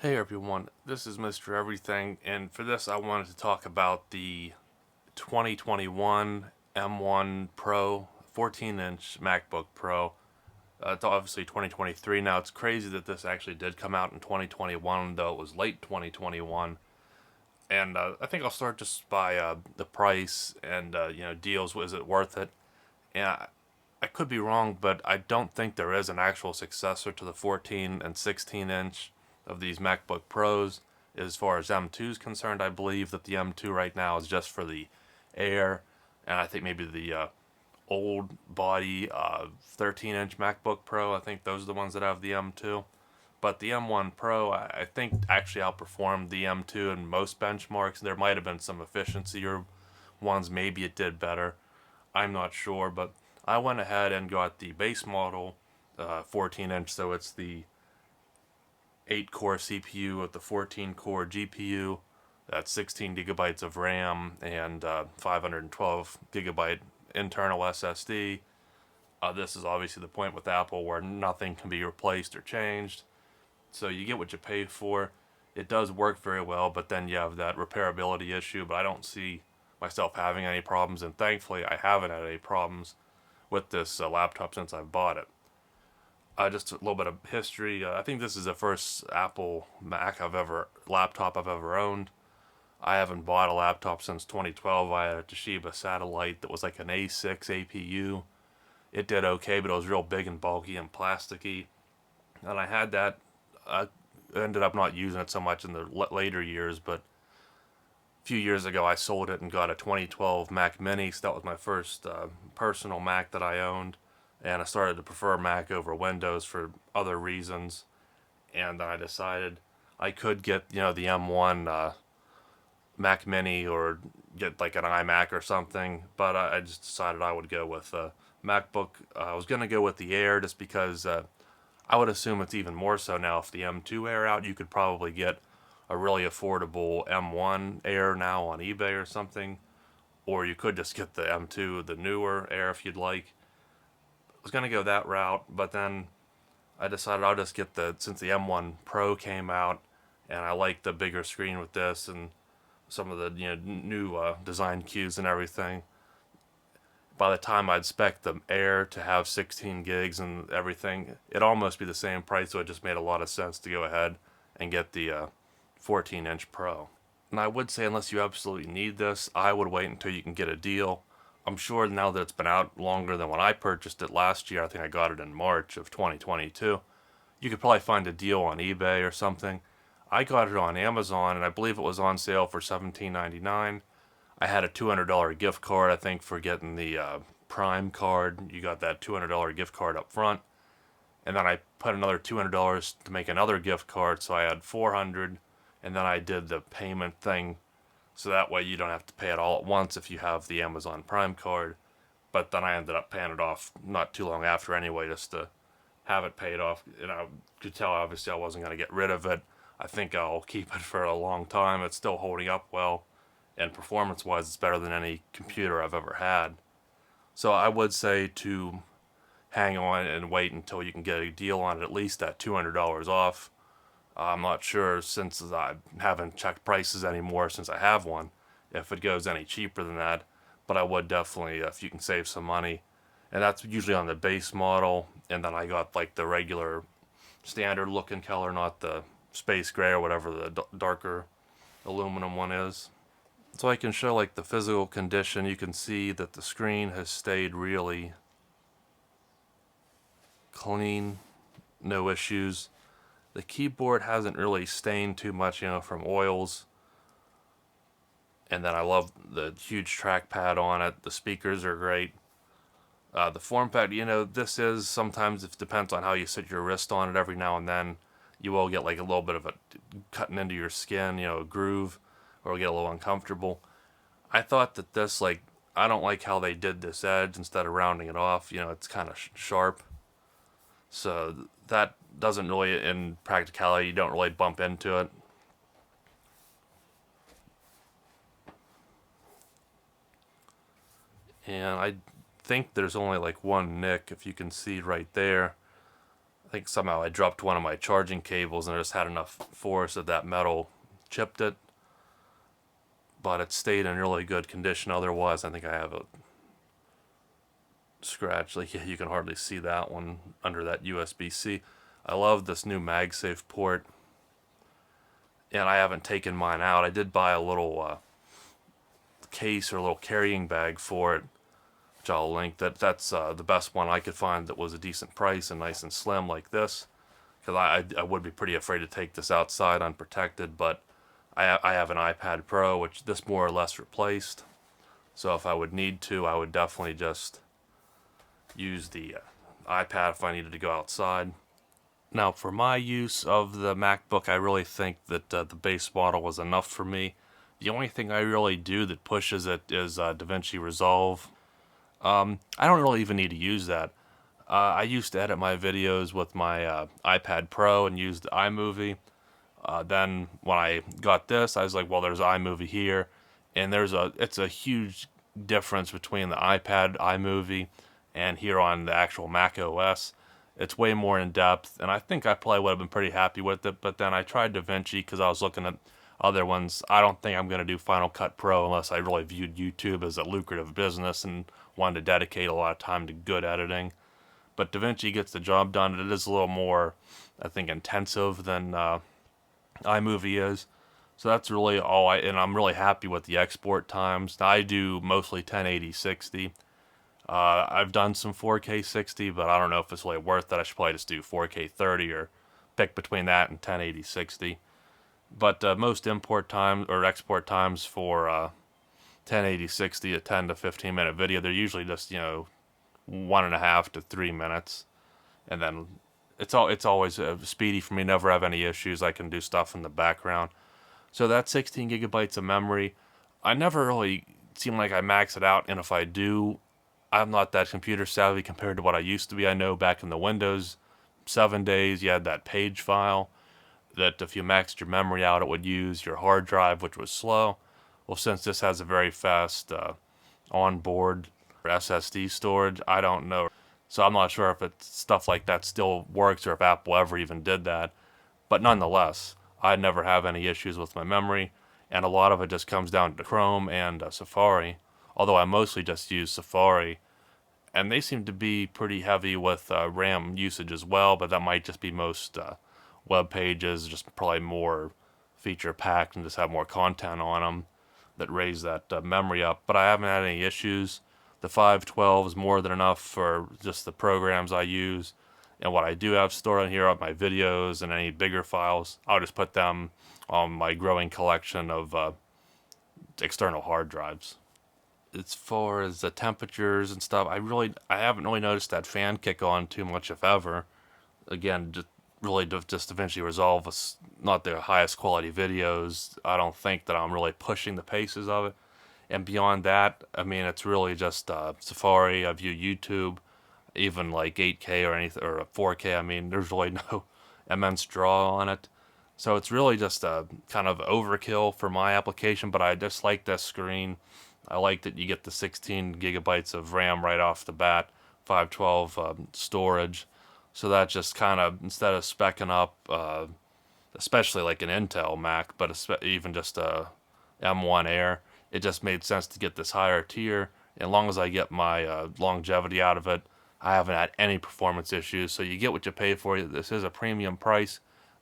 Hey everyone, this is Mr. Everything, and for this I wanted to talk about the 2021 M1 Pro 14-inch MacBook Pro. It's obviously 2023 now. It's crazy that this actually did come out in 2021, though it was late 2021. And I think I'll start just by the price and deals. Was it worth it? And I could be wrong, but I don't think there is an actual successor to the 14 and 16-inch of these MacBook Pros. As far as M2 is concerned, I believe that the M2 right now is just for the Air, and I think maybe the old body 13-inch MacBook Pro. I think those are the ones that have the M2. But the M1 Pro, I think, actually outperformed the M2 in most benchmarks. There might have been some efficiency or ones maybe it did better. I'm not sure, but I went ahead and got the base model 14-inch, so it's the 8-core CPU with the 14-core GPU. That's 16 gigabytes of RAM and 512 gigabyte internal SSD. This is obviously the point with Apple where nothing can be replaced or changed. So you get what you pay for. It does work very well, but then you have that repairability issue. But I don't see myself having any problems, and thankfully I haven't had any problems with this laptop since I've bought it. Just a little bit of history. I think this is the first Apple laptop I've ever owned. I haven't bought a laptop since 2012. I had a Toshiba Satellite that was like an A6 APU. It did okay, but it was real big and bulky and plasticky. And I had that. I ended up not using it so much in the later years, but a few years ago I sold it and got a 2012 Mac Mini. So that was my first personal Mac that I owned. And I started to prefer Mac over Windows for other reasons. And I decided I could get, the M1 Mac Mini or get like an iMac or something. But I just decided I would go with MacBook. I was going to go with the Air just because I would assume it's even more so now. If the M2 Air out, you could probably get a really affordable M1 Air now on eBay or something. Or you could just get the M2, the newer Air if you'd like. I was going to go that route, but then I decided I'll just get since the M1 Pro came out, and I like the bigger screen with this and some of the new design cues and everything. By the time I'd spec the Air to have 16 gigs and everything, it'd almost be the same price, so it just made a lot of sense to go ahead and get the 14-inch Pro. And I would say, unless you absolutely need this, I would wait until you can get a deal. I'm sure now that it's been out longer than when I purchased it last year, I think I got it in March of 2022, you could probably find a deal on eBay or something. I got it on Amazon, and I believe it was on sale for $17.99. I had a $200 gift card, I think, for getting the Prime card. You got that $200 gift card up front. And then I put another $200 to make another gift card, so I had $400. And then I did the payment thing, so that way you don't have to pay it all at once if you have the Amazon Prime card. But then I ended up paying it off not too long after anyway, just to have it paid off. And I could tell, obviously, I wasn't going to get rid of it. I think I'll keep it for a long time. It's still holding up well, and performance-wise, it's better than any computer I've ever had. So I would say to hang on and wait until you can get a deal on it, at least at $200 off. I'm not sure, since I haven't checked prices anymore since I have one, if it goes any cheaper than that. But I would definitely, if you can save some money. And that's usually on the base model. And then I got like the regular standard looking color, not the space gray or whatever the darker aluminum one is. So I can show like the physical condition. You can see that the screen has stayed really clean, no issues. The keyboard hasn't really stained too much, from oils. And then I love the huge trackpad on it. The speakers are great. The form factor, this is sometimes, it depends on how you sit your wrist on it. Every now and then you will get like a little bit of a cutting into your skin, a groove, or get a little uncomfortable. I thought that this, I don't like how they did this edge instead of rounding it off. It's kind of sharp. So that doesn't really, in practicality, you don't really bump into it. And I think there's only like one nick, if you can see right there. think somehow I dropped one of my charging cables and I just had enough force that metal chipped it. But it stayed in really good condition. Otherwise, I think I have a scratch. Like, you can hardly see that one under that USB-C. I love this new MagSafe port. And I haven't taken mine out. I did buy a little case or a little carrying bag for it, which I'll link. That's the best one I could find that was a decent price and nice and slim like this. Because I would be pretty afraid to take this outside unprotected, but I have an iPad Pro, which this more or less replaced. So if I would need to, I would definitely just use the iPad if I needed to go outside. Now, for my use of the MacBook, I really think that the base model was enough for me. The only thing I really do that pushes it is DaVinci Resolve. I don't really even need to use that. I used to edit my videos with my iPad Pro and used iMovie. Then when I got this, I was like, well, there's iMovie here, and it's a huge difference between the iPad iMovie and here on the actual Mac OS. It's way more in depth, and I think I probably would have been pretty happy with it. But then I tried DaVinci because I was looking at other ones. I don't think I'm going to do Final Cut Pro unless I really viewed YouTube as a lucrative business and wanted to dedicate a lot of time to good editing. But DaVinci gets the job done. It is a little more, I think, intensive than iMovie is. So that's really all and I'm really happy with the export times. Now, I do mostly 1080-60. I've done some 4K 60, but I don't know if it's really worth it. I should probably just do 4K 30 or pick between that and 1080-60. But most import times or export times for 1080-60, a 10 to 15 minute video, they're usually just 1.5 to 3 minutes, and then it's always speedy for me. Never have any issues. I can do stuff in the background. So that's 16 gigabytes of memory. I never really seem like I max it out, and if I do, I'm not that computer savvy compared to what I used to be. I know back in the Windows 7 days, you had that page file that if you maxed your memory out, it would use your hard drive, which was slow. Well, since this has a very fast onboard SSD storage, I don't know. So I'm not sure if it's stuff like that still works or if Apple ever even did that. But nonetheless, I never have any issues with my memory, and a lot of it just comes down to Chrome and Safari. Although I mostly just use Safari, and they seem to be pretty heavy with RAM usage as well, but that might just be most web pages, just probably more feature packed and just have more content on them that raise that memory up. But I haven't had any issues. The 512 is more than enough for just the programs I use, and what I do have stored on here are my videos and any bigger files. I'll just put them on my growing collection of external hard drives. As far as the temperatures and stuff, I haven't really noticed that fan kick on too much, if ever. Again, just DaVinci Resolve was not the highest quality videos. I don't think that I'm really pushing the paces of it. And beyond that, I mean, it's really just Safari. I view YouTube, even like 8K or anything, or 4K. I mean, there's really no immense draw on it. So it's really just a kind of overkill for my application, but I just like this screen. I like that you get the 16 gigabytes of RAM right off the bat, 512 storage. So that just kind of, instead of speccing up, especially like an Intel Mac, but even just a M1 Air, it just made sense to get this higher tier. And as long as I get my longevity out of it, I haven't had any performance issues. So you get what you pay for. This is a premium price,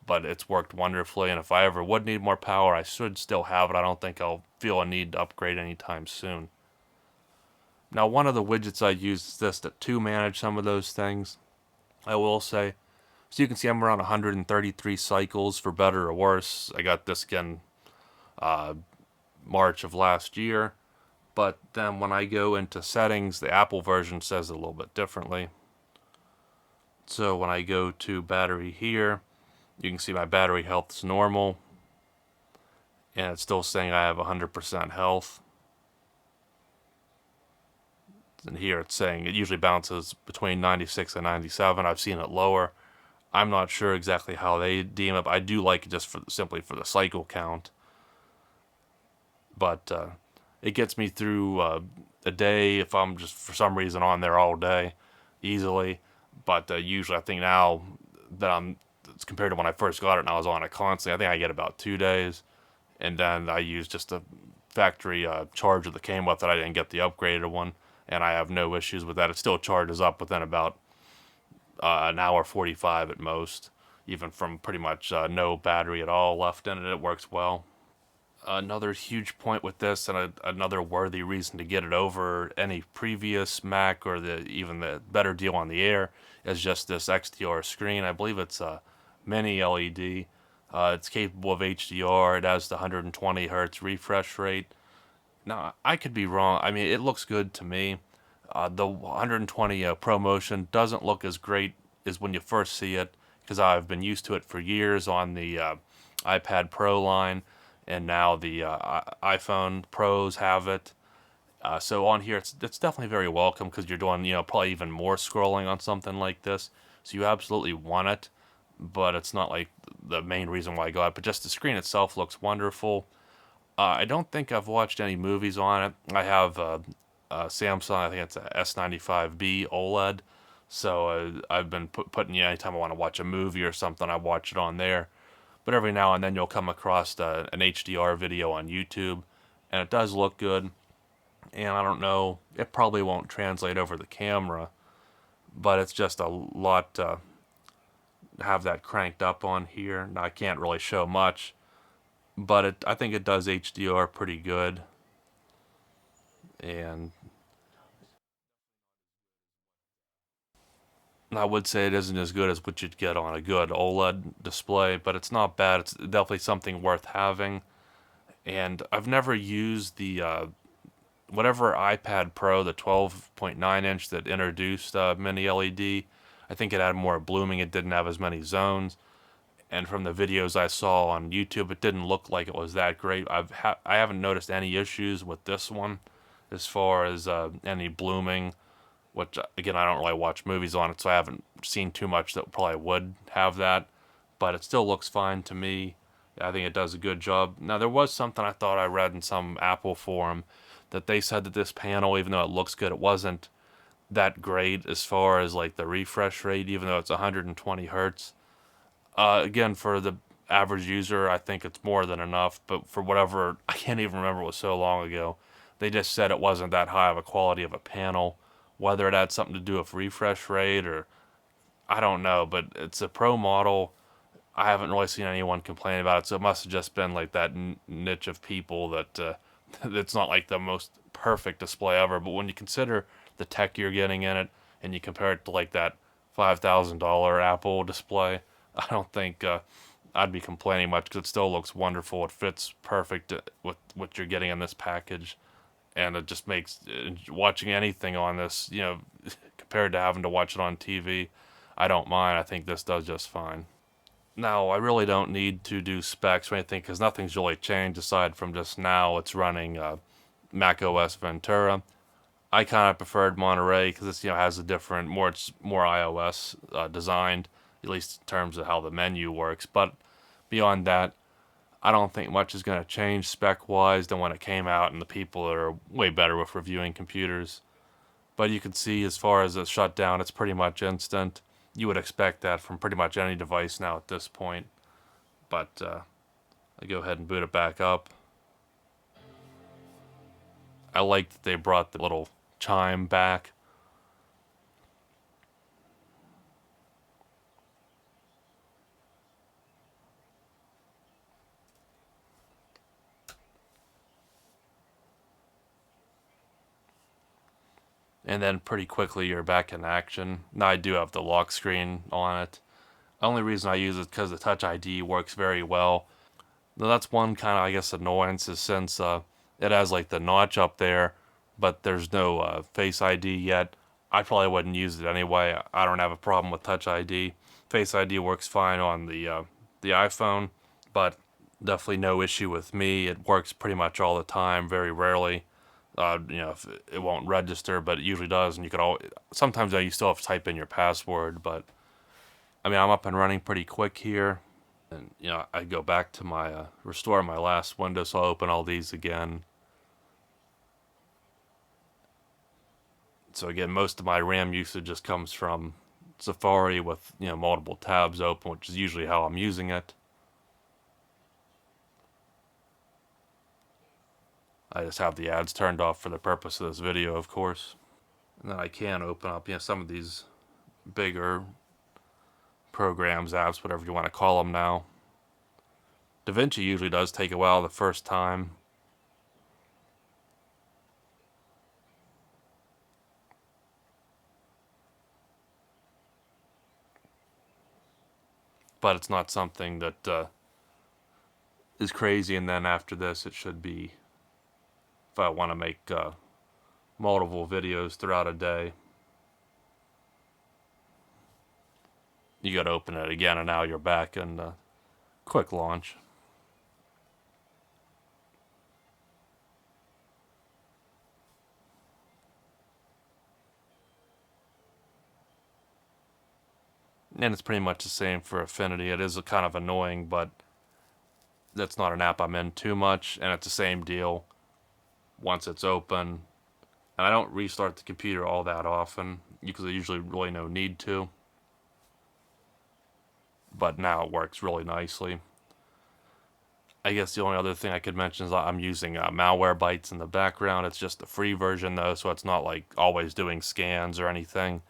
but it's worked wonderfully. And if I ever would need more power, I should still have it. I don't think I'll feel a need to upgrade anytime soon. Now, one of the widgets I use is this to manage some of those things. I will say, so you can see I'm around 133 cycles, for better or worse. I got this again March of last year. But then when I go into settings, the Apple version says it a little bit differently. So when I go to battery here, you can see my battery health is normal, and it's still saying I have 100% health. And here it's saying it usually bounces between 96 and 97. I've seen it lower. I'm not sure exactly how they deem it, but I do like it just simply for the cycle count. But it gets me through a day if I'm just for some reason on there all day easily. But usually I think now that I'm compared to when I first got it and I was on it constantly. I think I get about 2 days, and then I use just a factory charger that came with it. I didn't get the upgraded one, and I have no issues with that. It still charges up within about an hour 45 at most, even from pretty much no battery at all left in it. It works well. Another huge point with this, and another worthy reason to get it over any previous Mac or even the better deal on the Air, is just this XDR screen. I believe it's a mini LED. It's capable of HDR. It has the 120 hertz refresh rate. Now, I could be wrong. I mean, it looks good to me. The 120 ProMotion doesn't look as great as when you first see it, because I've been used to it for years on the iPad Pro line, and now the iPhone Pros have it. So on here, it's definitely very welcome, because you're doing, probably even more scrolling on something like this. So you absolutely want it, but it's not like the main reason why I got it. But just the screen itself looks wonderful. I don't think I've watched any movies on it. I have Samsung, I think it's a S95B OLED. So I've been putting, anytime I want to watch a movie or something, I watch it on there. But every now and then you'll come across an HDR video on YouTube, and it does look good. And I don't know, it probably won't translate over the camera, but it's just a lot to have that cranked up on here. Now, I can't really show much, but I think it does HDR pretty good. And I would say it isn't as good as what you'd get on a good OLED display, but it's not bad. It's definitely something worth having. And I've never used the whatever iPad Pro, the 12.9 inch that introduced mini LED. I think it had more blooming. It didn't have as many zones. And from the videos I saw on YouTube, it didn't look like it was that great. I haven't noticed any issues with this one as far as any blooming, which, again, I don't really watch movies on it, so I haven't seen too much that probably would have that. But it still looks fine to me. I think it does a good job. Now, there was something I thought I read in some Apple forum that they said that this panel, even though it looks good, it wasn't that great as far as like the refresh rate, even though it's 120 hertz. Again, for the average user, I think it's more than enough. But for whatever, I can't even remember, it was so long ago, they just said it wasn't that high of a quality of a panel. Whether it had something to do with refresh rate or I don't know, but it's a pro model. I haven't really seen anyone complain about it, so it must have just been like that niche of people that it's not like the most perfect display ever. But when you consider the tech you're getting in it, and you compare it to like that $5,000 Apple display, I don't think I'd be complaining much, because it still looks wonderful. It fits perfect with what you're getting in this package, and it just makes watching anything on this, compared to having to watch it on TV, I don't mind. I think this does just fine. Now, I really don't need to do specs or anything, because nothing's really changed aside from just now it's running Mac OS Ventura. I kind of preferred Monterey because this, has a different, it's more iOS designed, at least in terms of how the menu works. But beyond that, I don't think much is going to change spec-wise than when it came out, and the people that are way better with reviewing computers. But you can see, as far as a shutdown, it's pretty much instant. You would expect that from pretty much any device now at this point. But I go ahead and boot it back up. I like that they brought the little chime back. And then pretty quickly you're back in action. Now, I do have the lock screen on it. The only reason I use it is because the Touch ID works very well. Now, that's one kind of, I guess, annoyance, is since it has like the notch up there, but there's no Face ID yet. I probably wouldn't use it anyway. I don't have a problem with Touch ID. Face ID works fine on the iPhone, but definitely no issue with me. It works pretty much all the time. Very rarely, if it won't register, but it usually does. And you could sometimes you still have to type in your password, but I mean, I'm up and running pretty quick here. And, I go back to my, restore my last window, so I'll open all these again. So again, most of my RAM usage just comes from Safari with, multiple tabs open, which is usually how I'm using it. I just have the ads turned off for the purpose of this video, of course. And then I can open up, some of these bigger programs, apps, whatever you want to call them now. DaVinci usually does take a while the first time. But it's not something that is crazy, and then after this it should be, if I want to make multiple videos throughout a day, you got to open it again, and now you're back in quick launch. And it's pretty much the same for Affinity. It is kind of annoying, but that's not an app I'm in too much, and it's the same deal once it's open. And I don't restart the computer all that often, because there's usually really no need to. But now it works really nicely. I guess the only other thing I could mention is I'm using Malwarebytes in the background. It's just the free version though, so it's not like always doing scans or anything.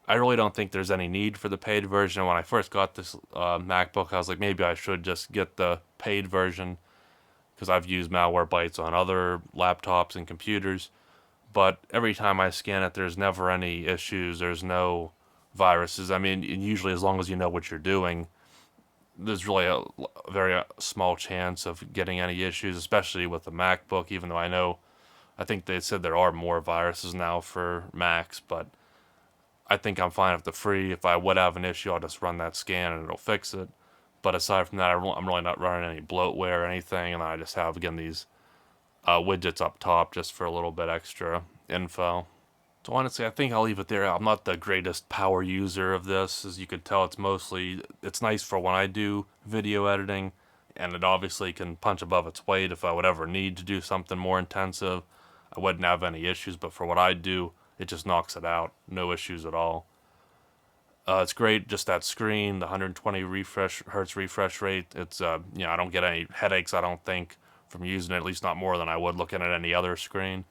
I really don't think there's any need for the paid version. When I first got this MacBook, I was like, maybe I should just get the paid version, because I've used Malwarebytes on other laptops and computers. But every time I scan it, there's never any issues. There's no viruses. I mean, usually as long as you know what you're doing, there's really a very small chance of getting any issues, especially with the MacBook, even though I think they said there are more viruses now for Macs, but I think I'm fine with the free. If I would have an issue, I'll just run that scan and it'll fix it. But aside from that, I'm really not running any bloatware or anything, and I just have, again, these widgets up top just for a little bit extra info. So honestly, I think I'll leave it there. I'm not the greatest power user of this. As you could tell, it's nice for when I do video editing, and it obviously can punch above its weight if I would ever need to do something more intensive. I wouldn't have any issues, but for what I do, it just knocks it out. No issues at all. It's great, just that screen, the 120 hertz refresh rate. It's, I don't get any headaches, I don't think, from using it, at least not more than I would looking at any other screen.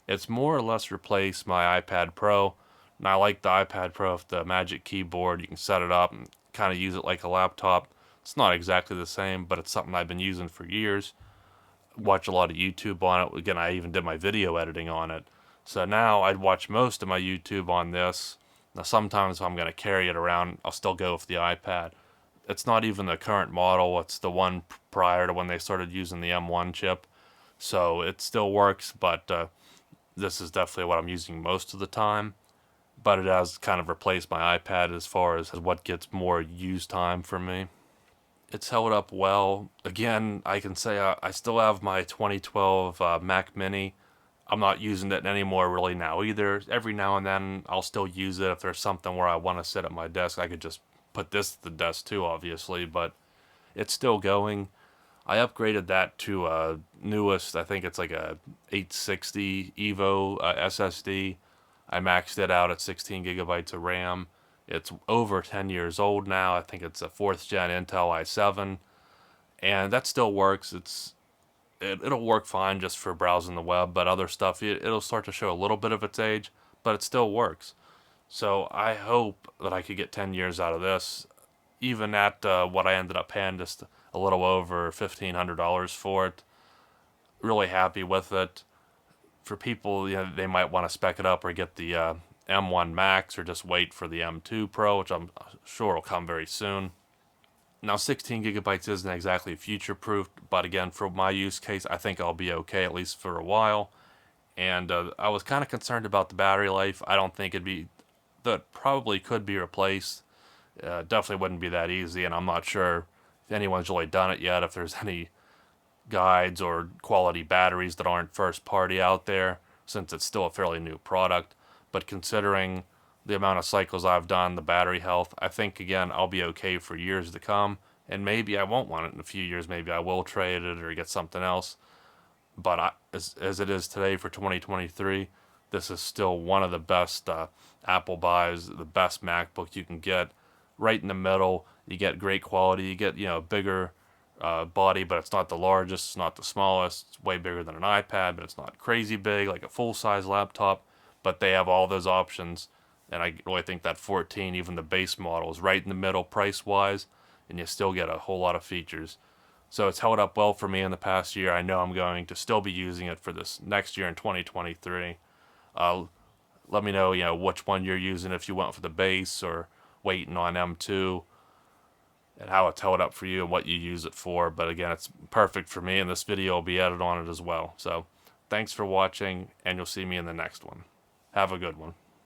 It's more or less replaced my iPad Pro, and I like the iPad Pro with the Magic Keyboard. You can set it up and kind of use it like a laptop. It's not exactly the same, but it's something I've been using for years. Watch a lot of YouTube on it. Again, I even did my video editing on it. So now I'd watch most of my YouTube on this. Now sometimes if I'm going to carry it around, I'll still go with the iPad. It's not even the current model. It's the one prior to when they started using the M1 chip. So it still works, but this is definitely what I'm using most of the time. But it has kind of replaced my iPad as far as what gets more use time for me. It's held up well. Again, I can say I still have my 2012 Mac Mini. I'm not using it anymore really now either. Every now and then I'll still use it if there's something where I want to sit at my desk. I could just put this at the desk too, obviously, but it's still going. I upgraded that to newest, I think it's like a 860 Evo SSD. I maxed it out at 16 gigabytes of RAM. It's over 10 years old now. I think it's a 4th gen Intel i7, and that still works. It'll work fine just for browsing the web, but other stuff, it'll start to show a little bit of its age, but it still works. So I hope that I could get 10 years out of this, even at what I ended up paying, just a little over $1,500 for it. Really happy with it. For people, they might want to spec it up or get the M1 Max or just wait for the M2 Pro, which I'm sure will come very soon. Now, 16 gigabytes isn't exactly future-proof, but again, for my use case, I think I'll be okay, at least for a while. And I was kind of concerned about the battery life. I don't think that probably could be replaced. Definitely wouldn't be that easy, and I'm not sure if anyone's really done it yet, if there's any guides or quality batteries that aren't first-party out there, since it's still a fairly new product. But considering the amount of cycles I've done, the battery health, I think, again, I'll be okay for years to come. And maybe I won't want it in a few years. Maybe I will trade it or get something else. But as it is today for 2023, this is still one of the best Apple buys, the best MacBook you can get. Right in the middle, you get great quality. You get, a bigger body, but it's not the largest, it's not the smallest. It's way bigger than an iPad, but it's not crazy big like a full-size laptop. But they have all those options, and I really think that 14, even the base model, is right in the middle price-wise, and you still get a whole lot of features. So it's held up well for me in the past year. I know I'm going to still be using it for this next year in 2023. Let me know, which one you're using, if you went for the base or waiting on M2, and how it's held up for you and what you use it for. But again, it's perfect for me, and this video will be edited on it as well. So thanks for watching, and you'll see me in the next one. Have a good one.